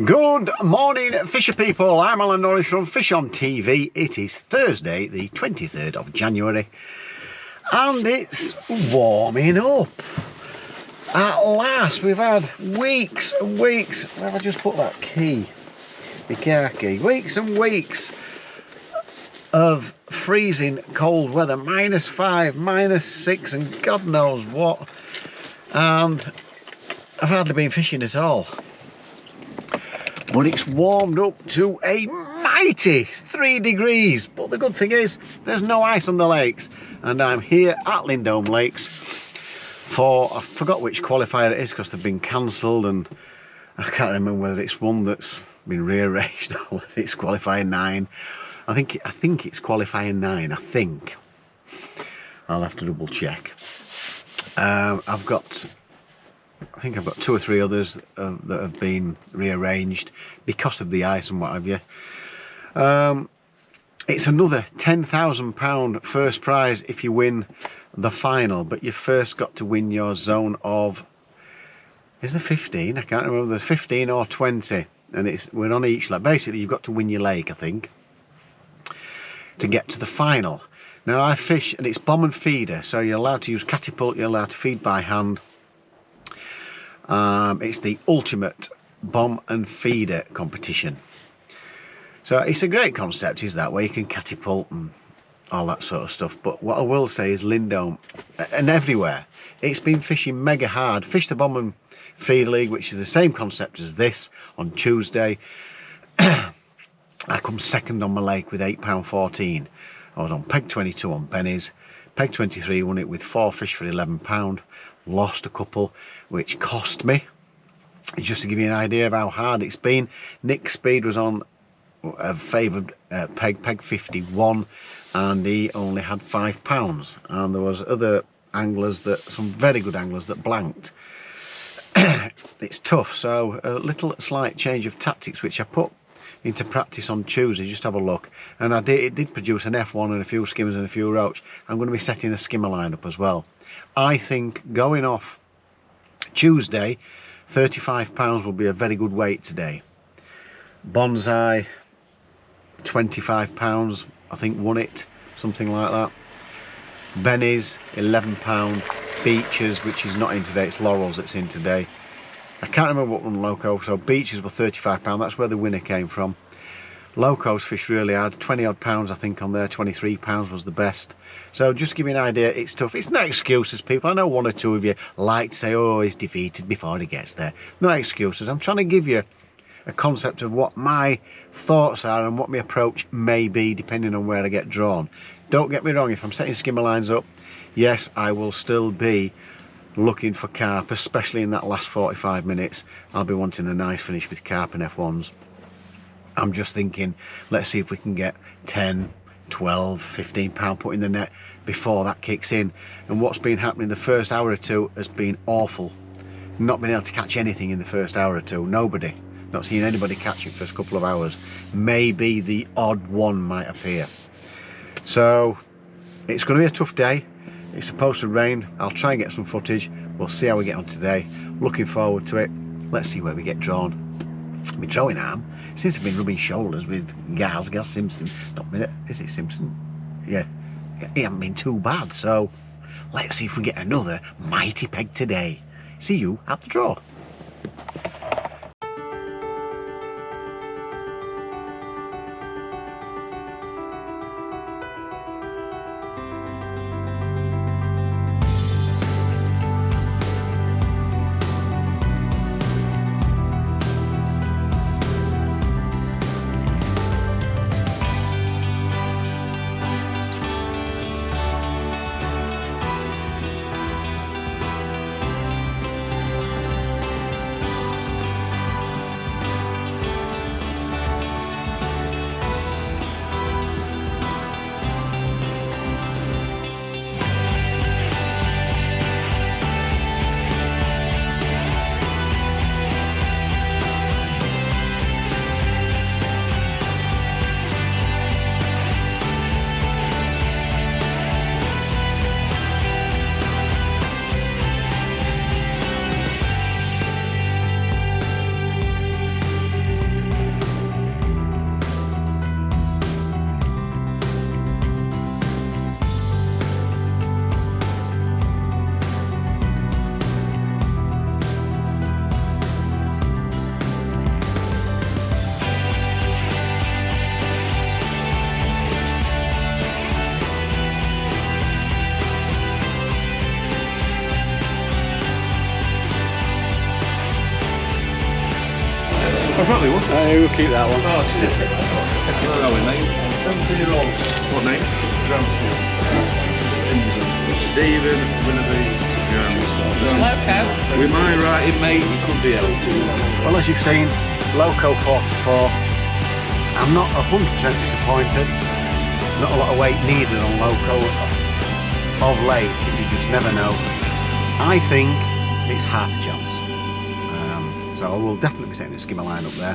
Good morning, fisher people. I'm Alan Norris from Fish on TV. It is Thursday, the 23rd of January, and it's warming up. At last, we've had weeks and weeks. Where have I just put that key? The car key. Weeks and weeks of freezing cold weather, -5, -6, and God knows what. And I've hardly been fishing at all. But it's warmed up to a mighty 3 degrees. But the good thing is, there's no ice on the lakes. And I'm here at Lindholme Lakes for, I forgot which qualifier it is because they've been cancelled, and I can't remember whether it's one that's been rearranged or whether it's qualifying 9. I think it's qualifying 9, I think. I'll have to double check. I think I've got 2 or 3 others that have been rearranged because of the ice and what have you. It's another £10,000 first prize if you win the final, but you first got to win your zone of, is there 15? I can't remember, there's 15 or 20, and we're on each lake. Basically you've got to win your lake, I think, to get to the final. Now I fish, and it's bomb and feeder, so you're allowed to use catapult, you're allowed to feed by hand. It's the ultimate bomb and feeder competition. So it's a great concept, is that, where you can catapult and all that sort of stuff. But what I will say is Lindholme, and everywhere, it's been fishing mega hard. Fish the Bomb and Feed League, which is the same concept as this, on Tuesday. I come second on my lake with £8.14. I was on peg 22 on Benny's. Peg 23 won it with 4 fish for £11. Lost a couple, which cost me. Just to give you an idea of how hard it's been, Nick's speed was on a favoured peg 51, and he only had £5. And there was other anglers, some very good anglers, that blanked. It's tough, so a little slight change of tactics which I put into practice on Tuesday. Just have a look, and it did produce an F1 and a few skimmers and a few roach. I'm going to be setting a skimmer lineup as well. I think going off Tuesday, £35 will be a very good weight today. Bonsai, £25, I think, won it, something like that. Benny's, £11. Beaches, which is not in today, it's Laurels that's in today. I can't remember what one Loco, so Beaches were £35, that's where the winner came from. Locos fished really hard, 20 odd pounds I think on there, £23 was the best. So just to give you an idea, it's tough. It's no excuses, people. I know 1 or 2 of you like to say, oh, he's defeated before he gets there. No excuses. I'm trying to give you a concept of what my thoughts are and what my approach may be depending on where I get drawn. Don't get me wrong, if I'm setting skimmer lines up, yes, I will still be looking for carp, especially in that last 45 minutes. I'll be wanting a nice finish with carp and F1s. I'm just thinking, let's see if we can get 10, 12, 15 pound put in the net before that kicks in. And what's been happening the first hour or two has been awful. Not been able to catch anything in the first hour or two. Nobody. Not seeing anybody catch it for a couple of hours. Maybe the odd one might appear. So it's going to be a tough day. It's supposed to rain. I'll try and get some footage. We'll see how we get on today. Looking forward to it. Let's see where we get drawn. My throwing arm seems to have been rubbing shoulders with Gaz Simpson. Not a minute, is it Simpson? Yeah, he hasn't been too bad. So let's see if we get another mighty peg today. See you at the draw. probably would. We'll keep that one. Oh, shit. Where are we, mate? 7-year-old. What name? Ramsfield. Stephen Willoughby Ramsfield. Loco. With my writing, mate, it could be helped. Well, as you've seen, Loco 44. I'm not 100% disappointed. Not a lot of weight needed on Loco of late, but you just never know. I think it's half a chance. So I will definitely be setting the skimmer line up there.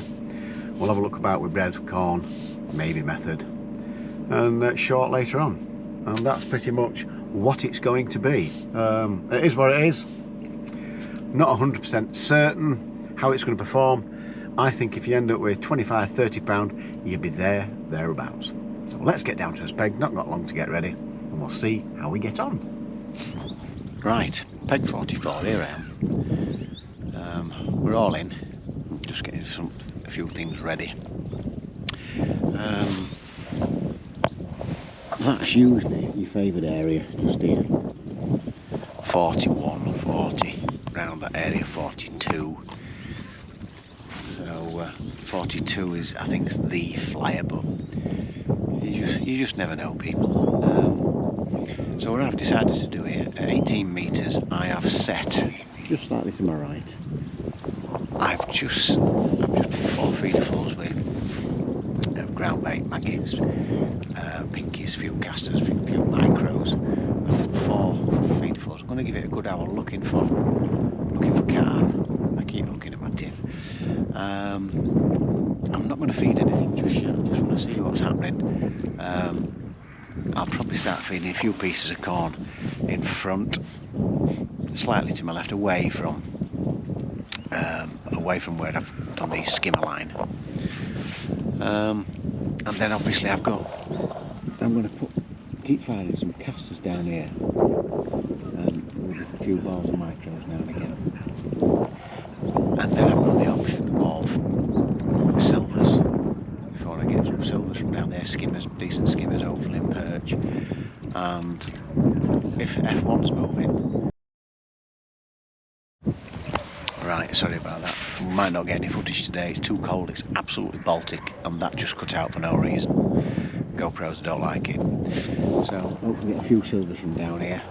We'll have a look about with bread, corn, maybe method, and short later on. And that's pretty much what it's going to be. It is what it is. Not 100% certain how it's going to perform. I think if you end up with 25-30 pound, you'll be thereabouts. So let's get down to this peg. Not got long to get ready, and we'll see how we get on. Right, peg 44, here I am. We're all in, just getting a few things ready. That's usually your favoured area, just here. 41, 40, around that area, 42. So 42 is, I think, it's the flyer, but you just never know, people. So what I've decided to do here, at 18 metres, I have set just slightly to my right. I've just put 4 feederfuls with ground bait, maggots, pinkies, few casters, few micros. I've put 4 feederfuls. I'm going to give it a good hour looking for carp. I keep looking at my tin. I'm not going to feed anything just yet. I just want to see what's happening. I'll probably start feeding a few pieces of corn in front, slightly to my left, away from where I've done the skimmer line. And then obviously I'm going to keep firing some casters down here, with a few balls of micros now and again. And then I've got the option of silvers. Before I get some silvers from down there, skimmers, decent skimmers, hopefully in perch. And if F1's moving, right, sorry about that. We might not get any footage today. It's too cold. It's absolutely Baltic, and that just cut out for no reason. GoPros don't like it. So hopefully get a few silvers from down here,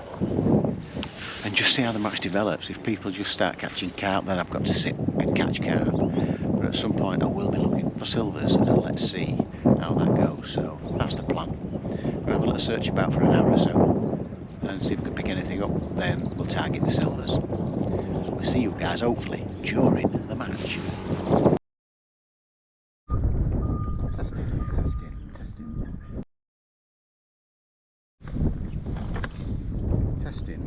and just see how the match develops. If people just start catching carp, then I've got to sit and catch carp. But at some point I will be looking for silvers, and let's see how that goes. So that's the plan. We'll have a little search about for an hour or so, and see if we can pick anything up. Then we'll target the silvers. So we'll see you guys hopefully during the match. Testing.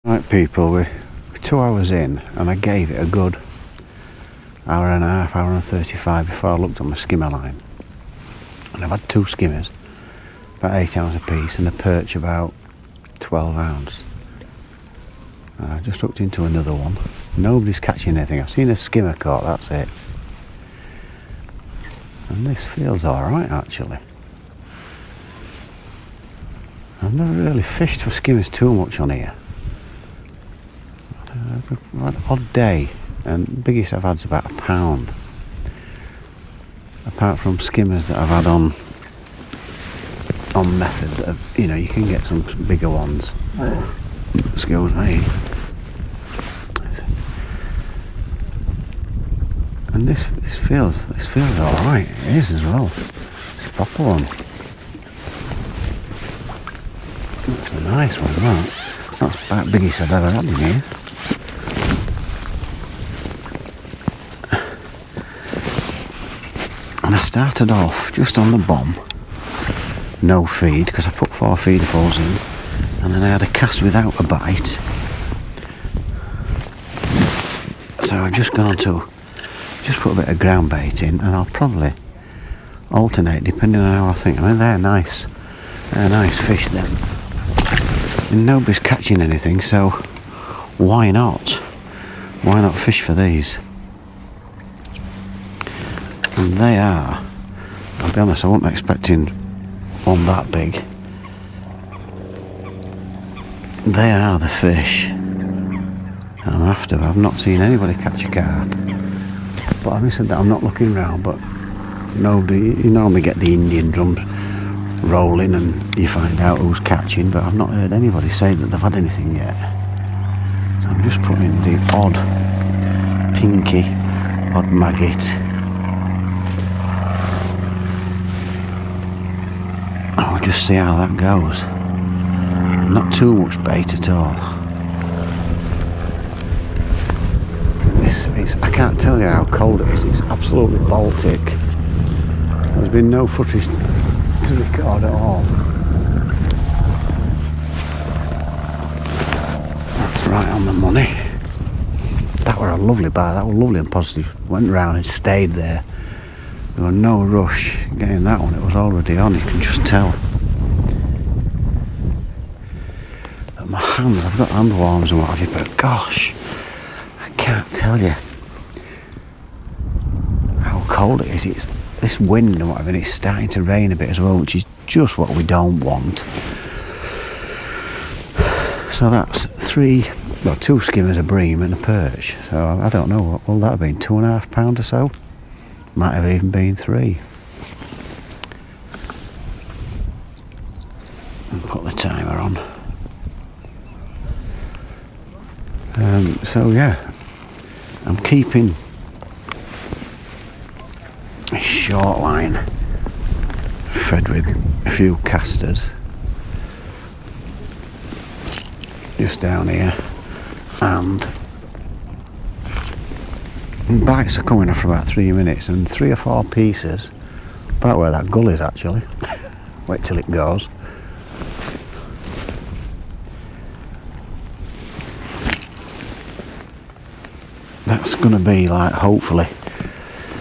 Right, people, we're 2 hours in, and I gave it a good hour and a half, hour and 35 before I looked at my skimmer line. And I've had 2 skimmers, about 8 ounce a piece, and a perch about 12 ounce. And I just looked into another one. Nobody's catching anything. I've seen a skimmer caught, that's it. And this feels alright, actually. I've never really fished for skimmers too much on here. I've had an odd day, and the biggest I've had is about £1. Apart from skimmers that I've had on method, that have, you can get some bigger ones. Excuse me. And this feels alright. It is as well. It's a proper one. That's a nice one, that. That's about the biggest I've ever had in here. And I started off just on the bomb, no feed, because I put 4 feederfuls in, and then I had a cast without a bite. So I've just gone to put a bit of ground bait in, and I'll probably alternate depending on how I think. I mean, they're nice fish then, and nobody's catching anything, so why not fish for these? And they are, I'll be honest, I wasn't expecting one that big. They are the fish. I'm after. I've not seen anybody catch a carp. But having said that, I'm not looking round, but nobody, you normally get the Indian drums rolling and you find out who's catching, but I've not heard anybody say that they've had anything yet. So I'm just putting the odd pinky, odd maggot. I'll just see how that goes. Not too much bait at all. I can't tell you how cold it is. It's absolutely Baltic. There's been no footage to record at all. That's right on the money. That were a lovely bite. That was lovely and positive. Went round and stayed there. There was no rush getting that one. It was already on. You can just tell. But my hands, I've got hand warmers and what have you, but gosh, I can't tell you how cold it is. It's this wind and whatever, and it's starting to rain a bit as well, which is just what we don't want. So that's two skimmers, a bream and a perch. So I don't know, what will that have been, £2.5 or so? Might have even been 3. I'll put the timer on. So yeah, I'm keeping a short line fed with a few casters just down here, and bites are coming after about 3 minutes, and 3 or 4 pieces about where that gull is actually. Wait till it goes. That's going to be like, hopefully,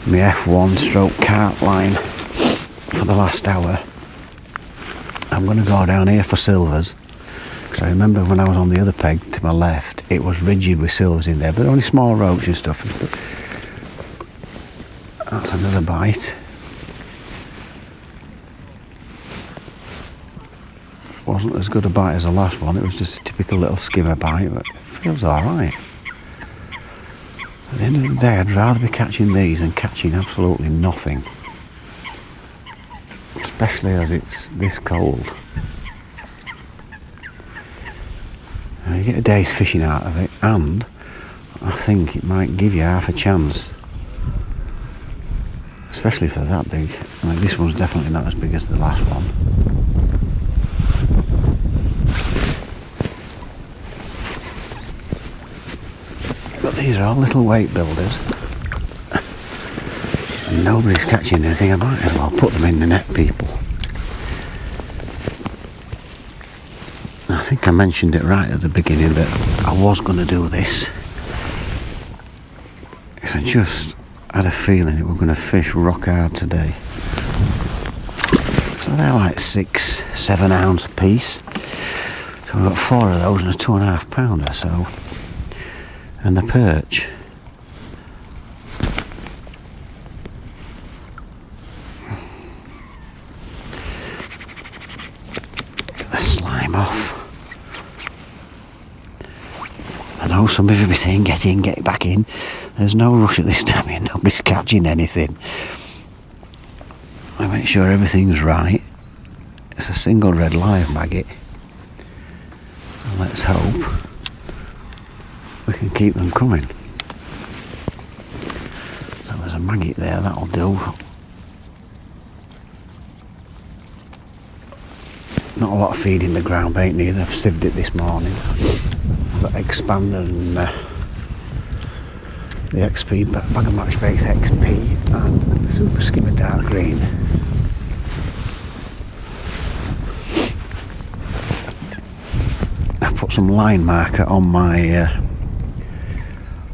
my F1 stroke carp line for the last hour. I'm going to go down here for silvers, because I remember when I was on the other peg to my left, it was rigid with silvers in there, but only small roach and stuff. That's another bite. Wasn't as good a bite as the last one. It was just a typical little skimmer bite, but it feels alright. At the end of the day, I'd rather be catching these than catching absolutely nothing. Especially as it's this cold. You get a day's fishing out of it, and I think it might give you half a chance. Especially if they're that big. I mean, this one's definitely not as big as the last one. But these are all little weight builders. And nobody's catching anything. I might as well put them in the net, people. I think I mentioned it right at the beginning that I was going to do this. Because I just had a feeling that we're going to fish rock hard today. So they're like 6-7 ounce a piece. So we've got 4 of those and a 2.5 pounder. So, and the perch. Get the slime off. I know some of you will be saying get in, get back in. There's no rush at this time here, nobody's catching anything. I make sure everything's right. It's a single red live maggot. And let's hope we can keep them coming. So there's a maggot there, that'll do. Not a lot of feed in the ground bait neither, I've sieved it this morning. I've got Expander and the XP, Bag of Match Baits XP and Super Skimmer Dark Green. I've put some line marker on my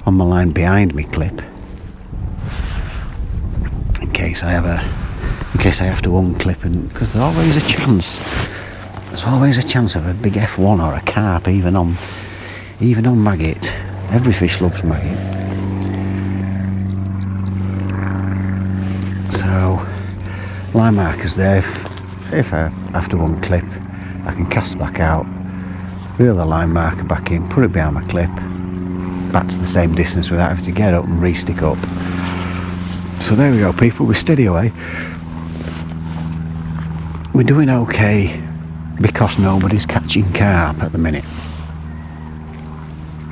line behind me clip in case I have to unclip, and because there's always a chance of a big F1 or a carp even on maggot. Every fish loves maggot. So line markers there. If I have to unclip, I can cast back out, reel the line marker back in, put it behind my clip, back to the same distance without having to get up and re-stick up. So there we go, people, we're steady away. We're doing okay because nobody's catching carp at the minute.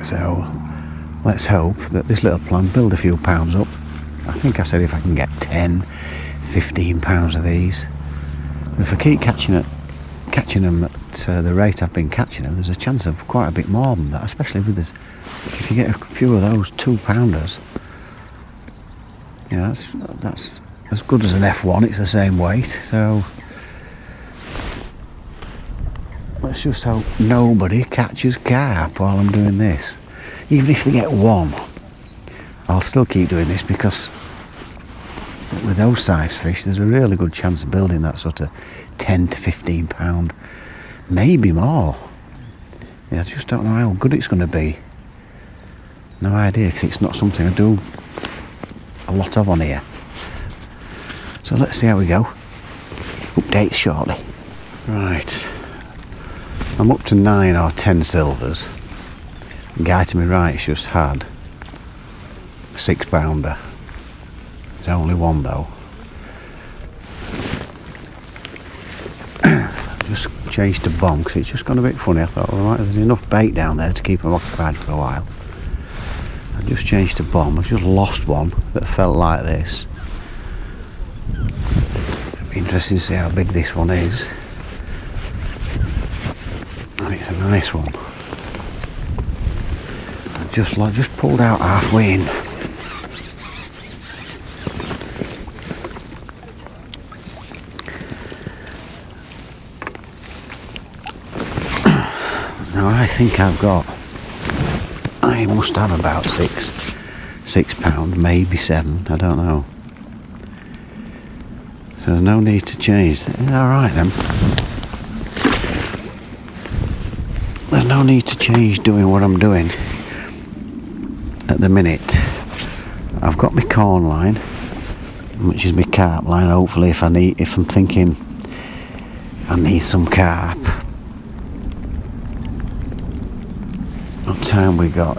So let's hope that this little plan build a few pounds up. I think I said if I can get 10, 15 pounds of these. But if I keep catching them at the rate I've been catching them, there's a chance of quite a bit more than that, especially with this. If you get a few of those 2-pounders, yeah, that's as good as an F1, it's the same weight, so let's just hope nobody catches carp while I'm doing this. Even if they get one, I'll still keep doing this, because with those size fish there's a really good chance of building that sort of 10 to 15 pound, maybe more. Yeah, I just don't know how good it's going to be. No idea, because it's not something I do a lot of on here. So let's see how we go. Updates shortly. Right, I'm up to 9 or 10 silvers. The guy to my right's just had a 6-pounder. There's only one though. Just changed to bomb because it's just gone a bit funny. I thought, well, right, there's enough bait down there to keep them occupied for a while. I just changed to bomb. I've just lost one that felt like this. It'll be interesting to see how big this one is. And it's a nice one. I just pulled out halfway in. Now I think I must have about 6 pound, maybe 7, I don't know. So there's no need to change. Alright then. There's no need to change doing what I'm doing at the minute. I've got my corn line, which is my carp line. Hopefully if I'm thinking I need some carp. What time we got?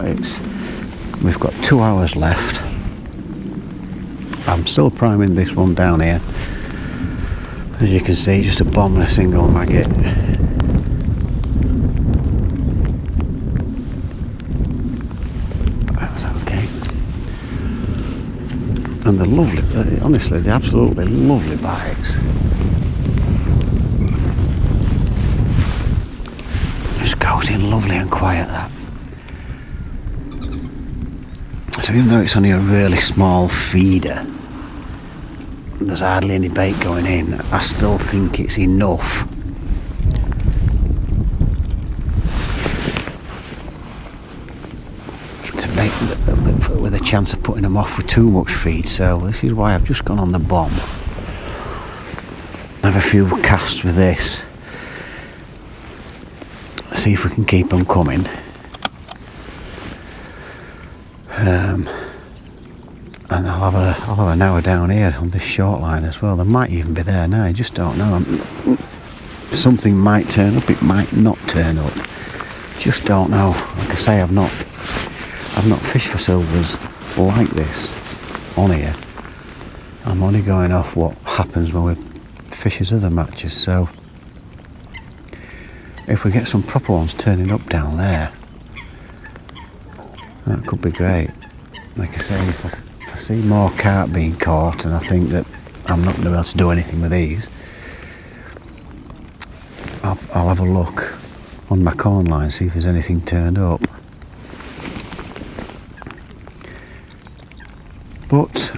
We've got 2 hours left. I'm still priming this one down here. As you can see, just a bomb and a single maggot. That's okay. And the lovely, honestly, the absolutely lovely bites. Just goes in lovely and quiet, that. So even though it's only a really small feeder, there's hardly any bait going in, I still think it's enough to make, with a chance of putting them off with too much feed. So this is why I've just gone on the bomb. Have a few casts with this, see if we can keep them coming. And I'll have an hour down here on this short line as well. They might even be there now, I just don't know. Something might turn up, it might not turn up. Just don't know. Like I say, I've not fished for silvers like this on here. I'm only going off what happens when we fish as other matches. So if we get some proper ones turning up down there, that could be great. Like I say, if I see more carp being caught and I think that I'm not going to be able to do anything with these, I'll have a look on my corn line, see if there's anything turned up. But,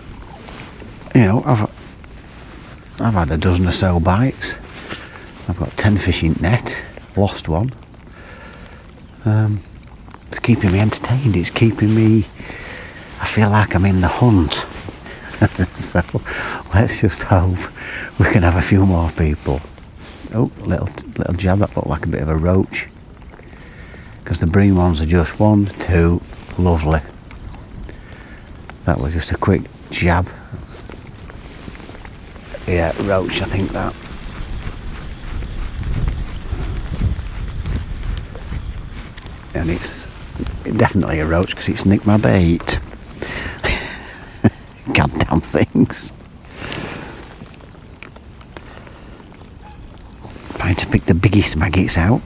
you know, I've had a dozen or so bites. I've got 10 fish in net, lost one. It's keeping me entertained, it's keeping me, I feel like I'm in the hunt. So let's just hope we can have a few more people. Oh, little jab, that looked like a bit of a roach. Because the bream ones are just 1, 2, lovely. That was just a quick jab. Yeah, roach, I think that. And it's Definitely a roach because it's nicked my bait. Goddamn things. Trying to pick the biggest maggots out.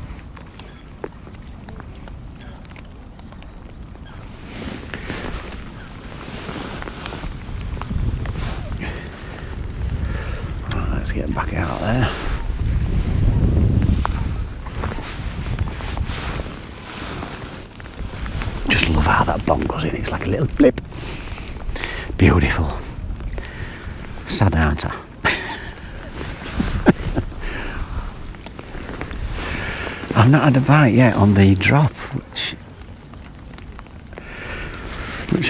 Right, let's get back out there. Just love how that bomb goes in. It's like a little blip. Beautiful. Sad answer. I've not had a bite yet on the drop, which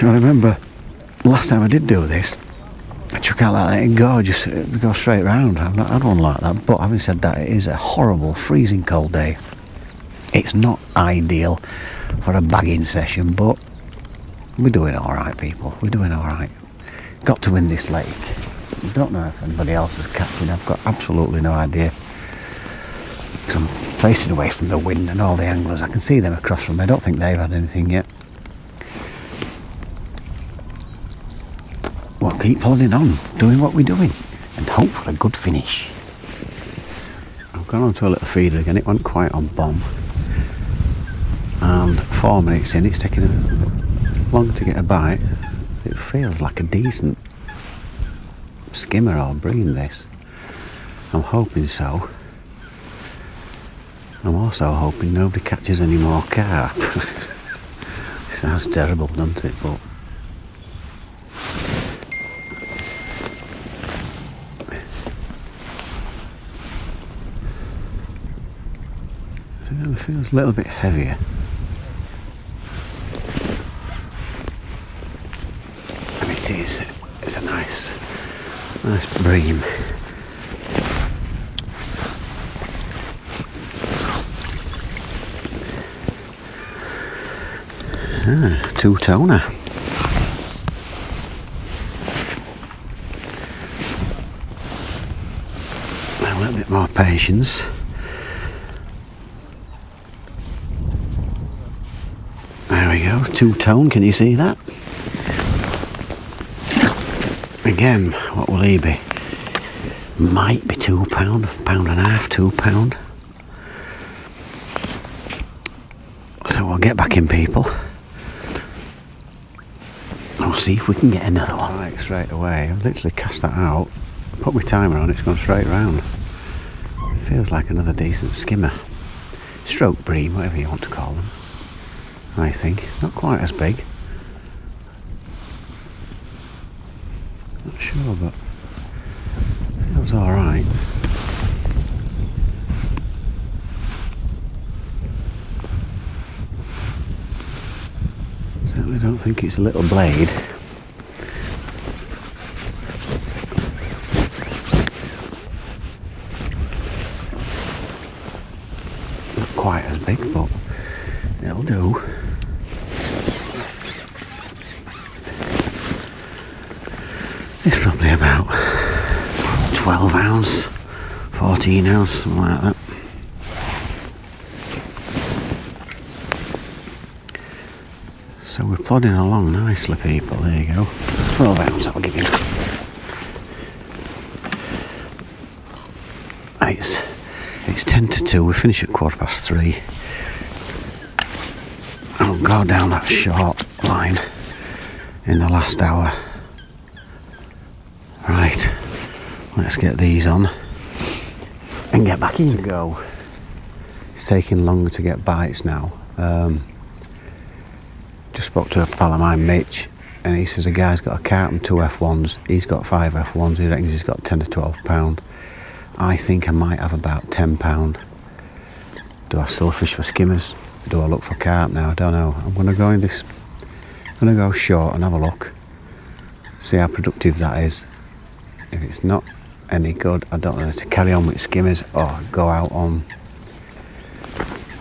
I remember last time I did do this, I took out like that and go straight round. I've not had one like that, but having said that, it is a horrible, freezing cold day. It's not ideal for a bagging session, but we're doing alright, people. We're doing alright. Got to win this lake. Don't know if anybody else is catching. I've got absolutely no idea. Because I'm facing away from the wind and all the anglers. I can see them across from me. I don't think they've had anything yet. We'll keep plodding on, doing what we're doing, and hope for a good finish. I've gone onto a little feeder again. It went quiet on bomb. And 4 minutes in, it's taken long to get a bite. It feels like a decent skimmer or bream, this. I'm hoping so. I'm also hoping nobody catches any more carp. It sounds terrible, doesn't it? But it feels a little bit heavier. And it is. It's a nice bream. Two-toner. A little bit more patience. There we go, two-tone, can you see that? Again, what will he be? Might be £2, £1.5, £2. So we'll get back in, people. We'll see if we can get another one. Right, straight away. I've literally cast that out, put my timer on, it's gone straight round. Feels like another decent skimmer. Stroke bream, whatever you want to call them. I think. Not quite as big. Not sure, but feels alright. Certainly don't think it's a little blade. Not quite as big, but it'll do. It's probably about 12 ounce, 14 ounce, something like that. So we're plodding along nicely, people. There you go. 12 ounce, I'll give you. It's 10 to 2. We finish at 3:15. I'll go down that short line in the last hour. Right, let's get these on and get back in. To go. It's taking longer to get bites now. Just spoke to a pal of mine, Mitch, and he says a guy's got a carp and 2 F1s. He's got 5 F1s. He reckons he's got 10 to 12 pound. I think I might have about 10 pound. Do I still fish for skimmers? Do I look for carp now? I don't know. I'm going to go in this. I'm going to go short and have a look. See how productive that is. If it's not any good, I don't know whether to carry on with skimmers or go out on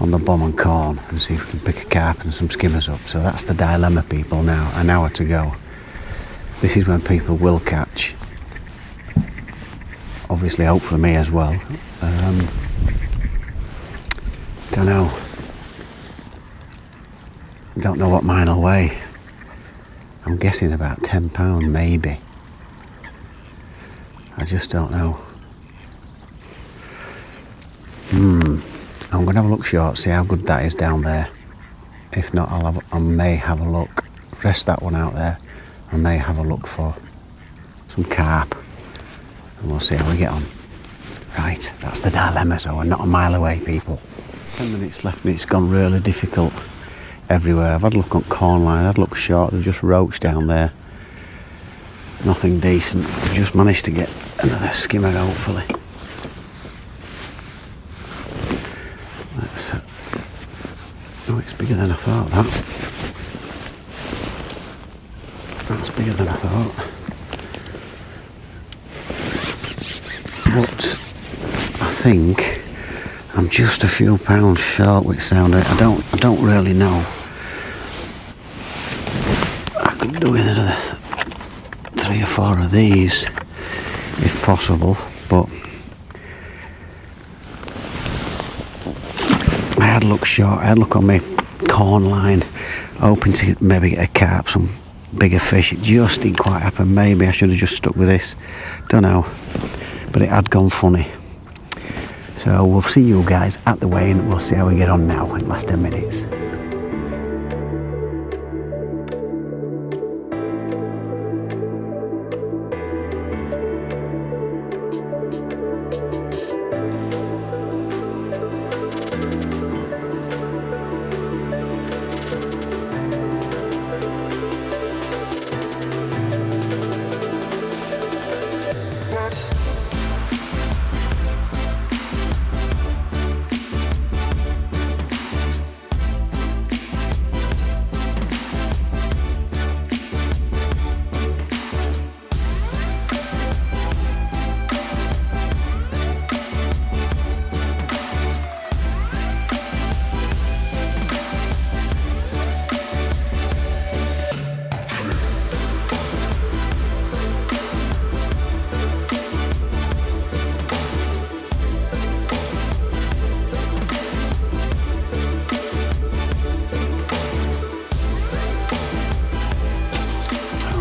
the bomb and corn and see if we can pick a carp and some skimmers up. So that's the dilemma, people, now. An hour to go. This is when people will catch. Obviously, hopefully me as well. Don't know. don't know what mine will weigh. I'm guessing about £10 maybe. I just don't know. I'm going to have a look short, see how good that is down there. If not, I may have a look. Rest that one out there. I may have a look for some carp, and we'll see how we get on. Right, that's the dilemma, so we're not a mile away, people. 10 minutes left and it's gone really difficult everywhere. I've had a look on corn line, I've had a look short, there's just roach down there. Nothing decent. I've just managed to get another skimmer, hopefully. Let's, oh, it's bigger than I thought, that. That's bigger than I thought. But I think I'm just a few pounds short with sound. I don't really know. I could do with another 3 or 4 of these if possible, but I had a look short. I had a look on my corn line, hoping to maybe get a carp, some bigger fish. It just didn't quite happen. Maybe I should have just stuck with this, don't know, but it had gone funny. So we'll see you guys at the weigh and we'll see how we get on now in the last 10 minutes.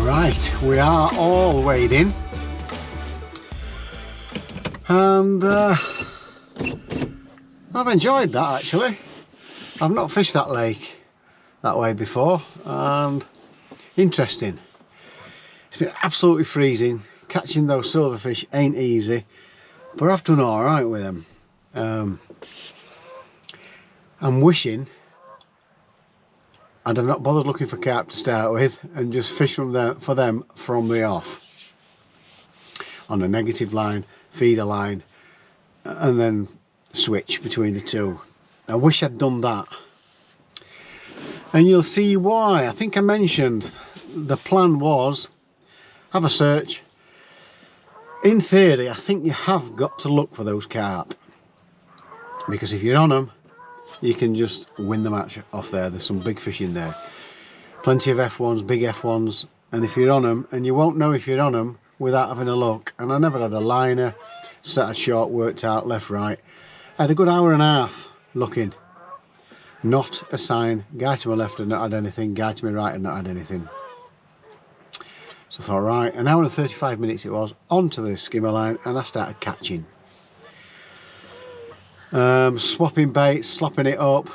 Right, we are all weighed in, and I've enjoyed that actually. I've not fished that lake that way before, and interesting. It's been absolutely freezing. Catching those silverfish ain't easy, but I've done alright with them. I'm wishing I'd have not bothered looking for carp to start with and just fish for them from the off on a negative line, feeder line, and then switch between the two. I wish I'd done that, and you'll see why. I think I mentioned the plan was have a search. In theory, I think you have got to look for those carp, because if you're on them you can just win the match off there. There's some big fish in there, plenty of F1s, big F1s, and if you're on them, and you won't know if you're on them without having a look. And I never had a liner, started short, worked out left, right. I had a good hour and a half looking, not a sign. Guy to my left had not had anything, guy to my right had not had anything. So I thought, right, an hour and 35 minutes it was, onto the skimmer line, and I started catching. Swapping baits, slopping it up,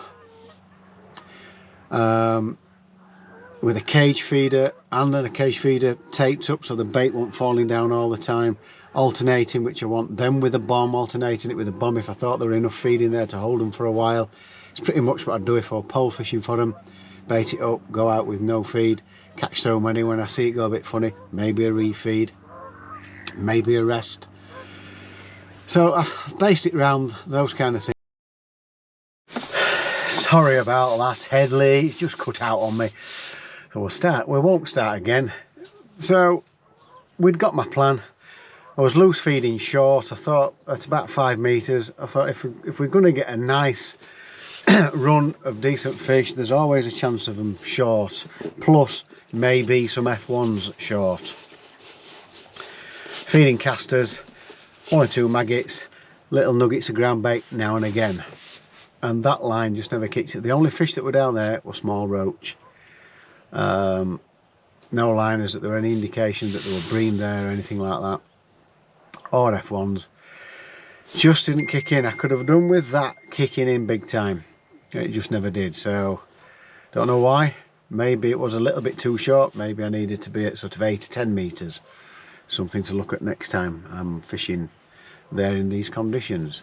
with a cage feeder, and then a cage feeder taped up so the bait won't falling down all the time, alternating, which I want, then with a bomb, alternating it with a bomb if I thought there were enough feed in there to hold them for a while. It's pretty much what I'd do if I were pole fishing for them. Bait it up, go out with no feed, catch so many. When I see it go a bit funny, maybe a refeed, maybe a rest. So I've based it around those kind of things. Sorry about that, Headley, it's just cut out on me. So we won't start again. So we'd got my plan. I was loose feeding short. I thought at about 5 meters, I thought if we're going to get a nice run of decent fish, there's always a chance of them short, plus maybe some F1s short. Feeding casters, 1 or 2 maggots, little nuggets of ground bait now and again. and that line just never kicked it. The only fish that were down there were small roach. No liners that there were any indication that there were bream there or anything like that, or F1s. Just didn't kick in. I could have done with that kicking in big time. It just never did. So don't know why. Maybe it was a little bit too short. Maybe I needed to be at sort of 8 to 10 meters. Something to look at next time I'm fishing there in these conditions.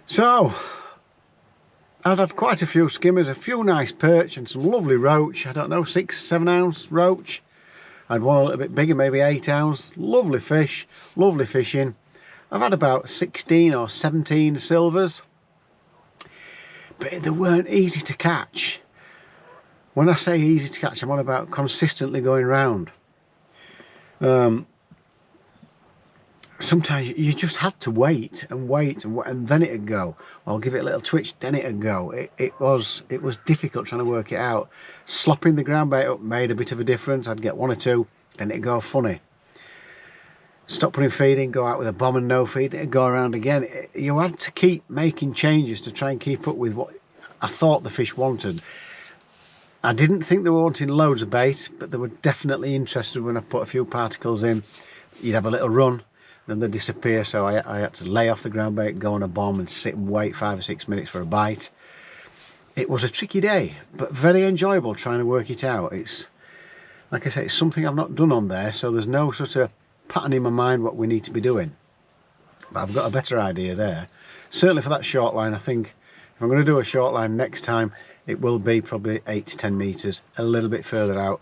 So I've had quite a few skimmers, a few nice perch and some lovely roach. I don't know, 6-7 ounce roach. I had one a little bit bigger, maybe 8 ounce. Lovely fish, lovely fishing. I've had about 16 or 17 silvers, but they weren't easy to catch. When I say easy to catch, I'm on about consistently going round. Sometimes you just had to wait and wait and then it'd go. I'll give it a little twitch, then it'd go. It was difficult trying to work it out. Slopping the ground bait up made a bit of a difference. I'd get 1 or 2, then it'd go funny. Stop putting feed in, go out with a bomb and no feed, it'd go around again. You had to keep making changes to try and keep up with what I thought the fish wanted. I didn't think they were wanting loads of bait, but they were definitely interested when I put a few particles in. You'd have a little run, then they'd disappear, so I had to lay off the ground bait, go on a bomb and sit and wait 5 or 6 minutes for a bite. It was a tricky day, but very enjoyable trying to work it out. It's, like I say, it's something I've not done on there, so there's no sort of pattern in my mind what we need to be doing. But I've got a better idea there. Certainly for that short line, I think if I'm going to do a short line next time, it will be probably 8 to 10 meters, a little bit further out.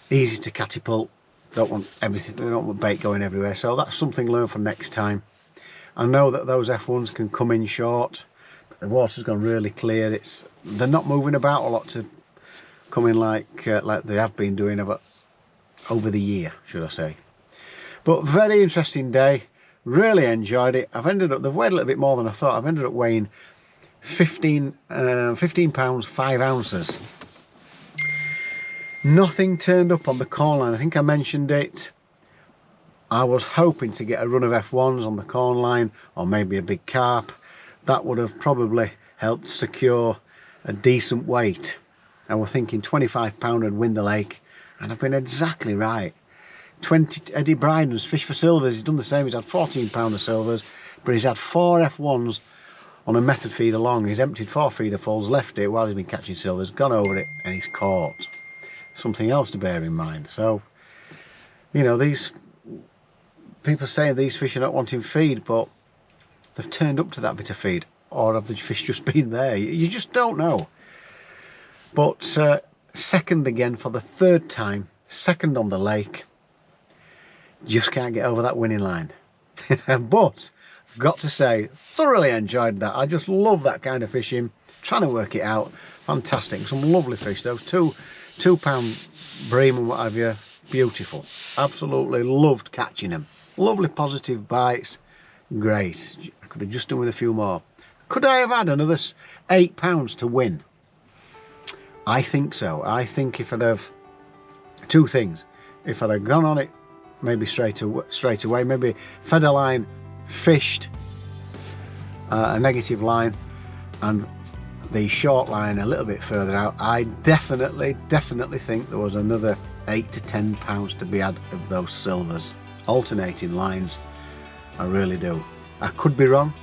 Easy to catapult. Don't want everything, don't want bait going everywhere. So that's something learned for next time. I know that those F1s can come in short, but the water's gone really clear. They're not moving about a lot to come in like they have been doing over the year, should I say. But very interesting day. Really enjoyed it. They've weighed a little bit more than I thought. I've ended up weighing 15 pounds 5 ounces. Nothing turned up on the corn line. I think I mentioned it. I was hoping to get a run of F1s on the corn line, or maybe a big carp. That would have probably helped secure a decent weight. I was thinking 25 pound would win the lake, and I've been exactly right. Eddie Bryden's Fish for Silvers, he's done the same. He's had 14 pound of silvers, but he's had 4 F1s on a method feed along. He's emptied 4 feeder fulls, left it while he's been catching silvers, gone over it, and he's caught. Something else to bear in mind. So, you know, these people saying these fish are not wanting feed, but they've turned up to that bit of feed, or have the fish just been there? You just don't know. But second again for the 3rd time, second on the lake. Just can't get over that winning line. But I've got to say, thoroughly enjoyed that. I just love that kind of fishing, trying to work it out. Fantastic. Some lovely fish. Those 2 pound bream and what have you, beautiful. Absolutely loved catching them. Lovely positive bites. Great. I could have just done with a few more. Could I have had another 8 pounds to win? I think so. I think if I'd have 2 things. If I'd have gone on it maybe straight away, maybe fed a line, fished a negative line, and the short line a little bit further out, I definitely think there was another 8 to 10 pounds to be had of those silvers. Alternating lines, I really do. I could be wrong.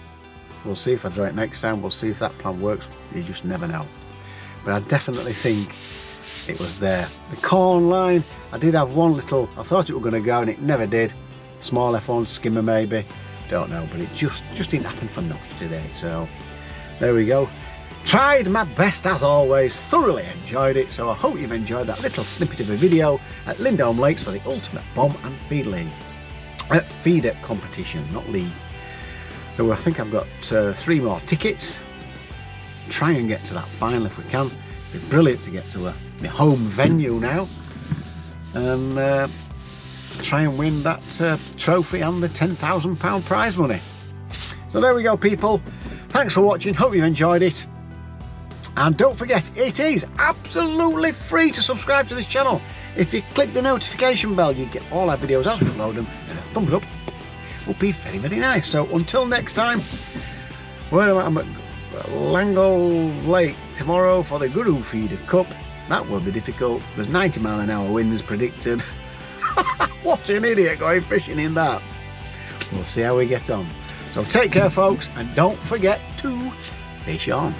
We'll see if I try it next time. We'll see if that plan works. You just never know. But I definitely think it was there. The corn line, I did have one little, I thought it was going to go and it never did. Small F1 skimmer maybe, don't know, but it just didn't happen for much today. So there we go. Tried my best as always, thoroughly enjoyed it. So I hope you've enjoyed that little snippet of a video at Lindholme Lakes for the ultimate bomb and feed league. Feeder competition, not league. So I think I've got 3 more tickets. Try and get to that final if we can. It'd be brilliant to get to my home venue now and try and win that trophy and the £10,000 prize money. So there we go, people. Thanks for watching. Hope you enjoyed it. And don't forget, it is absolutely free to subscribe to this channel. If you click the notification bell, you get all our videos as we upload them, and a thumbs up would be very, very nice. So until next time, Well, I'm at Lango Lake tomorrow for the Guru Feeder Cup. That will be difficult. There's 90-mile-an-hour winds predicted. What an idiot going fishing in that. We'll see how we get on. So take care, folks, and don't forget to fish on.